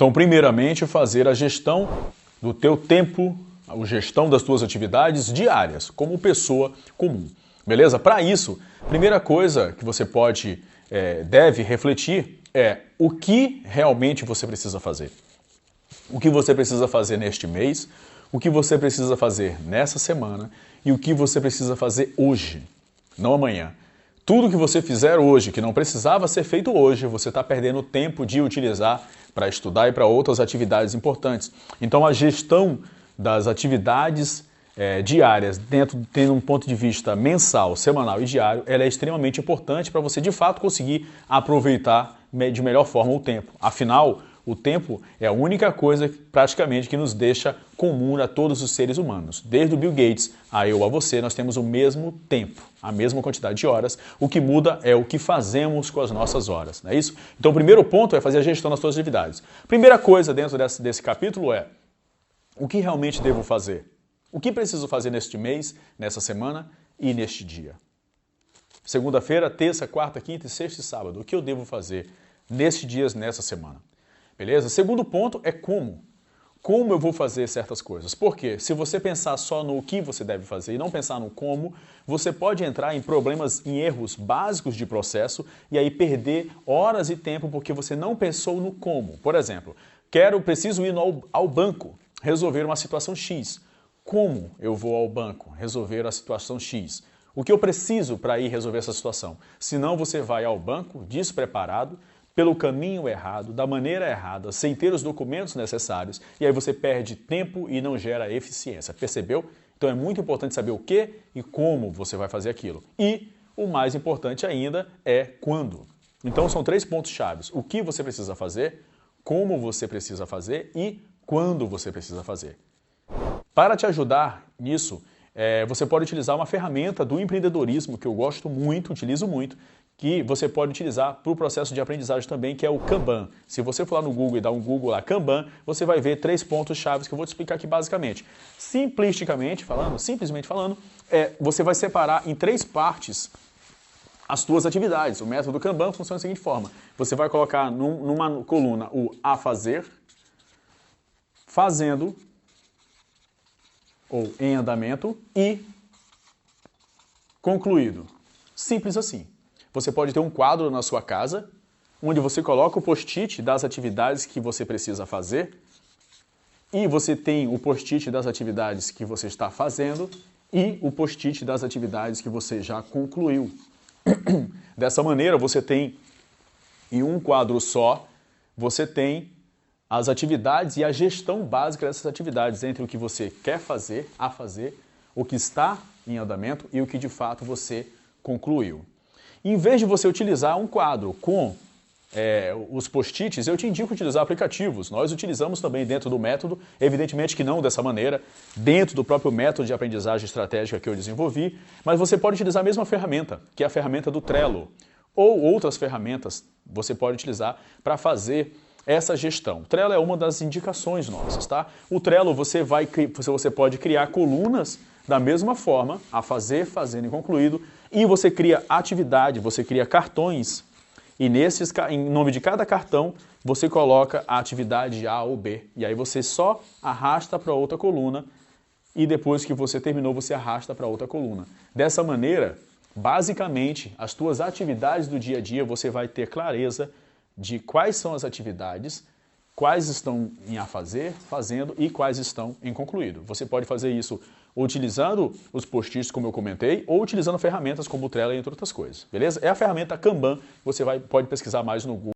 Então, primeiramente, fazer a gestão do teu tempo, a gestão das tuas atividades diárias, como pessoa comum. Beleza? Para isso, primeira coisa que você deve refletir é o que realmente você precisa fazer. O que você precisa fazer neste mês, o que você precisa fazer nessa semana e o que você precisa fazer hoje, não amanhã. Tudo que você fizer hoje, que não precisava ser feito hoje, você está perdendo tempo de utilizar para estudar e para outras atividades importantes. Então, a gestão das atividades diárias, tendo um ponto de vista mensal, semanal e diário, ela é extremamente importante para você, de fato, conseguir aproveitar de melhor forma o tempo. Afinal, o tempo é a única coisa praticamente que nos deixa comum a todos os seres humanos. Desde o Bill Gates a eu, a você, nós temos o mesmo tempo, a mesma quantidade de horas. O que muda é o que fazemos com as nossas horas, não é isso? Então o primeiro ponto é fazer a gestão das suas atividades. Primeira coisa dentro desse capítulo é o que realmente devo fazer? O que preciso fazer neste mês, nessa semana e neste dia? Segunda-feira, terça, quarta, quinta, sexta e sábado. O que eu devo fazer nestes dias, nessa semana? Beleza? Segundo ponto é como. Como eu vou fazer certas coisas. Por quê? Se você pensar só no que você deve fazer e não pensar no como, você pode entrar em problemas, em erros básicos de processo e aí perder horas e tempo porque você não pensou no como. Por exemplo, preciso ir ao banco resolver uma situação X. Como eu vou ao banco resolver a situação X? O que eu preciso para ir resolver essa situação? Senão você vai ao banco despreparado, pelo caminho errado, da maneira errada, sem ter os documentos necessários, e aí você perde tempo e não gera eficiência. Percebeu? Então é muito importante saber o que e como você vai fazer aquilo. E o mais importante ainda é quando. Então são 3 pontos chaves. O que você precisa fazer, como você precisa fazer e quando você precisa fazer. Para te ajudar nisso, você pode utilizar uma ferramenta do empreendedorismo que eu gosto muito, utilizo muito, que você pode utilizar para o processo de aprendizagem também, que é o Kanban. Se você for lá no Google e dar um Google lá, Kanban, você vai ver 3 pontos chaves que eu vou te explicar aqui basicamente. Simplesmente falando, você vai separar em 3 partes as tuas atividades. O método Kanban funciona da seguinte forma. Você vai colocar numa coluna o a fazer, fazendo, ou em andamento, e concluído. Simples assim. Você pode ter um quadro na sua casa, onde você coloca o post-it das atividades que você precisa fazer, e você tem o post-it das atividades que você está fazendo, e o post-it das atividades que você já concluiu. Dessa maneira, você tem, em um quadro só, você tem as atividades e a gestão básica dessas atividades, entre o que você quer fazer, o que está em andamento e o que de fato você concluiu. Em vez de você utilizar um quadro com os post-its, eu te indico utilizar aplicativos. Nós utilizamos também dentro do método, evidentemente que não dessa maneira, dentro do próprio método de aprendizagem estratégica que eu desenvolvi, mas você pode utilizar a mesma ferramenta, que é a ferramenta do Trello, ou outras ferramentas você pode utilizar para fazer essa gestão. O Trello é uma das indicações nossas, tá? O Trello você pode criar colunas da mesma forma, a fazer, fazendo e concluído, e você cria atividade, você cria cartões, e em nome de cada cartão, você coloca a atividade A ou B, e aí você só arrasta para outra coluna, e depois que você terminou, você arrasta para outra coluna. Dessa maneira, basicamente, as tuas atividades do dia a dia, você vai ter clareza de quais são as atividades, quais estão em a fazer, fazendo e quais estão em concluído. Você pode fazer isso utilizando os post-its, como eu comentei, ou utilizando ferramentas como o Trello, entre outras coisas. Beleza? É a ferramenta Kanban, você pode pesquisar mais no Google.